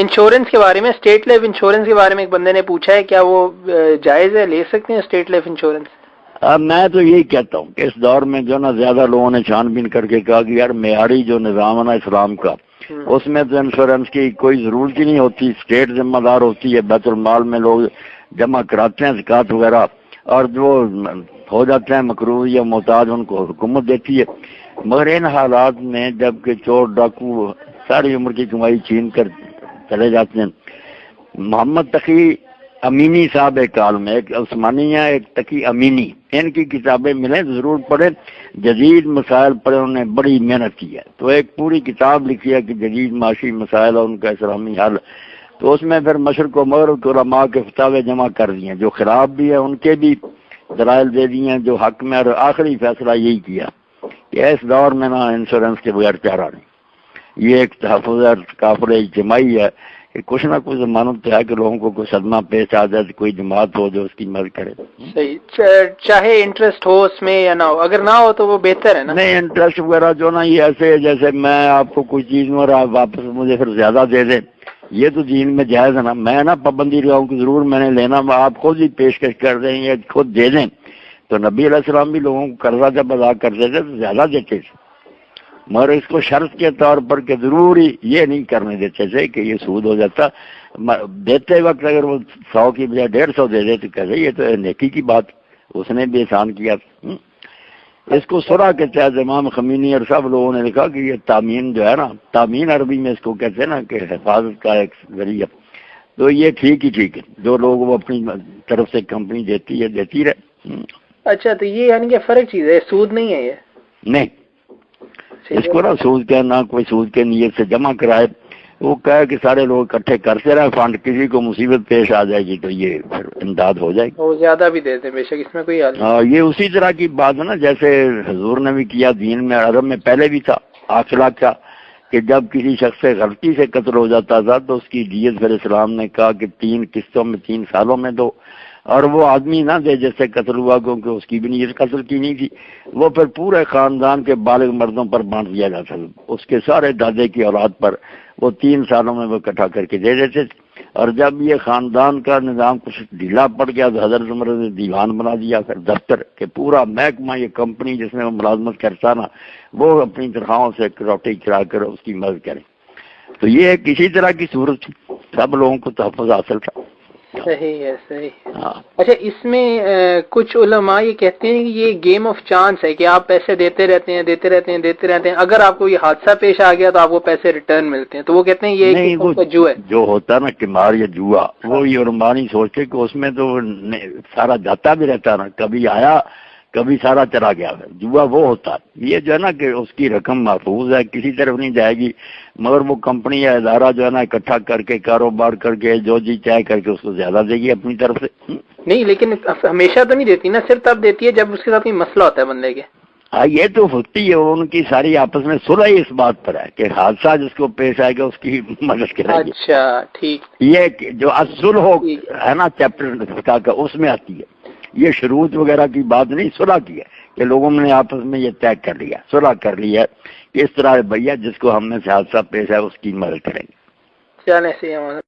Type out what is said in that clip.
Insurance کے بارے میں، اسٹیٹ لائف انشورنس کے بارے میں ایک بندے نے پوچھا ہے، کیا وہ جائز ہے، لے سکتے ہیں اسٹیٹ لائف انشورنس؟ اب میں تو یہی کہتا ہوں کہ اس دور میں جو نا زیادہ لوگوں نے چھان بین کر کے کہا کہ یار معیاری جو نظام ہے نا اسلام کا، اس میں تو انشورنس کی کوئی ضرورت ہی نہیں ہوتی، اسٹیٹ ذمہ دار ہوتی ہے، بیت المال میں لوگ جمع کراتے ہیں زکوٰۃ وغیرہ، اور جو ہو جاتے ہیں مقروض یا محتاج ان کو حکومت دیتی ہے۔ مگر ان حالات میں جب کہ چور ڈاکو ساری عمر کی کمائی چھین کر چلے جاتے ہیں، محمد تقی امینی صاحب ایک عالم ہے، ایک عثمانی ہے، ایک تقی امینی، ان کی کتابیں ملیں ضرور پڑھیں، جدید مسائل پر انہوں نے بڑی محنت کی ہے، تو ایک پوری کتاب لکھی ہے کہ جدید معاشی مسائل اور ان کا اسلامی حل، تو اس میں پھر مشرق و مغرب کے علماء کے فتاوے جمع کر دیے ہیں، جو خراب بھی ہے ان کے بھی دلائل دے دیے ہیں جو حق میں، اور آخری فیصلہ یہی کیا کہ اس دور میں نا انشورنس کے بغیر چارہ نہیں، یہ ایک تحفظ اور تکافل اجتماعی ہے کہ کچھ نہ کچھ ضمانت ہے کہ لوگوں کو کوئی صدمہ پیش آ جائے تو کوئی جماعت ہو جو اس کی مدد کرے۔ صحیح، چاہے انٹرسٹ ہو اس میں یا نہ ہو، اگر نہ ہو تو وہ بہتر ہے نا؟ نہیں، انٹرسٹ وغیرہ جو نا یہ ایسے جیسے میں آپ کو کوئی چیز اور آپ واپس مجھے پھر زیادہ دے دیں، یہ تو دین میں جائز ہے نا، میں نا پابندی لگاؤں کہ ضرور میں نے لینا، آپ خود ہی پیشکش کر دیں یا خود دے دیں، تو نبی علیہ السلام بھی لوگوں کو قرضہ جب ادا کرتے تھے تو زیادہ دیتے تھے، مگر اس کو شرط کے طور پر کہ ضروری یہ نہیں کرنے دیتے تھے کہ یہ سود ہو جاتا، دیتے وقت اگر وہ 100 کی بجائے 150 دے دے تو کہتے یہ تو نیکی کی بات، اس نے بھی احسان کیا۔ اس کو سورہ کے تحت امام خمینی اور سب لوگوں نے لکھا کہ یہ تامین جو ہے نا، تامین عربی میں اس کو کہتے ہیں نا کہ حفاظت کا ایک ذریعہ، تو یہ ٹھیک ہی ٹھیک ہے، جو لوگ وہ اپنی طرف سے کمپنی دیتی ہے دیتی رہے۔ اچھا، تو یہ یعنی کہ فرق چیز ہے، سود نہیں ہے یہ؟ نہیں، اس کو نا سود کے نہ کوئی سود کے نیت سے جمع کرائے، وہ کہے کہ سارے لوگ اکٹھے کرتے رہے فنڈ، کسی کو مصیبت پیش آ جائے گی تو یہ پھر امداد ہو جائے گی، وہ زیادہ بھی دیتے ہیں بے شک، اس میں کوئی حل نہیں۔ یہ اسی طرح کی بات ہے نا جیسے حضور نے بھی کیا، دین میں عرب میں پہلے بھی تھا اخلاق کا کہ جب کسی شخص سے غلطی سے قتل ہو جاتا تھا تو اس کی دیت پھر اسلام نے کہا کہ 3 قسطوں میں 3 سالوں میں دو، اور وہ آدمی نہ دے جس سے قتل ہوا کیونکہ اس کی بھی نیت قتل کی نہیں تھی، وہ پھر پورے خاندان کے بالغ مردوں پر بانٹ دیا جاتا تھا، اس کے سارے دادے کی اولاد پر وہ 3 سالوں میں وہ اکٹھا کر کے دے دیتے تھے، اور جب یہ خاندان کا نظام کچھ ڈھیلا پڑ گیا تو حضرت عمر نے دیوان بنا دیا، پھر دفتر کہ پورا محکمہ یہ کمپنی جس میں وہ ملازمت کرتا نا وہ اپنی تنخواہوں سے روٹی کرا کر اس کی مدد کرے، تو یہ ایک کسی طرح کی صورت تھی، سب لوگوں کو تحفظ حاصل تھا۔ صحیح ہے، صحیح۔ اچھا، اس میں کچھ علماء یہ کہتے ہیں کہ یہ گیم آف چانس ہے کہ آپ پیسے دیتے رہتے ہیں دیتے رہتے ہیں دیتے رہتے ہیں، اگر آپ کو یہ حادثہ پیش آ گیا تو آپ کو پیسے ریٹرن ملتے ہیں، تو وہ کہتے ہیں یہ نہیں، وہ جو ہے جو ہوتا نا قمار یا جوا، وہ یہ علماء نہیں سوچتے کہ اس میں تو سارا جاتا بھی رہتا نا، کبھی آیا کبھی سارا چلا گیا، جوا وہ ہوتا ہے، یہ جو ہے نا کہ اس کی رقم محفوظ ہے، کسی طرف نہیں جائے گی، مگر وہ کمپنی یا ادارہ جو ہے نا اکٹھا کر کے کاروبار کر کے جو جی چاہے کر کے اس کو زیادہ دے گی اپنی طرف سے۔ نہیں، لیکن ہمیشہ تو نہیں دیتی نا، صرف تب دیتی ہے جب اس کے ساتھ کوئی مسئلہ ہوتا ہے بندے کے۔ ہاں، یہ تو ہوتی ہے، ان کی ساری آپس میں صلح ہی اس بات پر ہے کہ حادثہ جس کو پیش آئے گا اس کی مدد کرے گی۔ اچھا، ٹھیک۔ یہ جو اصل ہو ہے نا چیپٹر کا اس میں آتی ہے، یہ شروط وغیرہ کی بات نہیں، صلح کی ہے کہ لوگوں نے آپس میں یہ طے کر لیا، صلح کر لی ہے کہ اس طرح بھیا جس کو ہم نے سے حادثہ پیش ہے اس کی مدد کریں گے۔ چلیں، صحیح ہے۔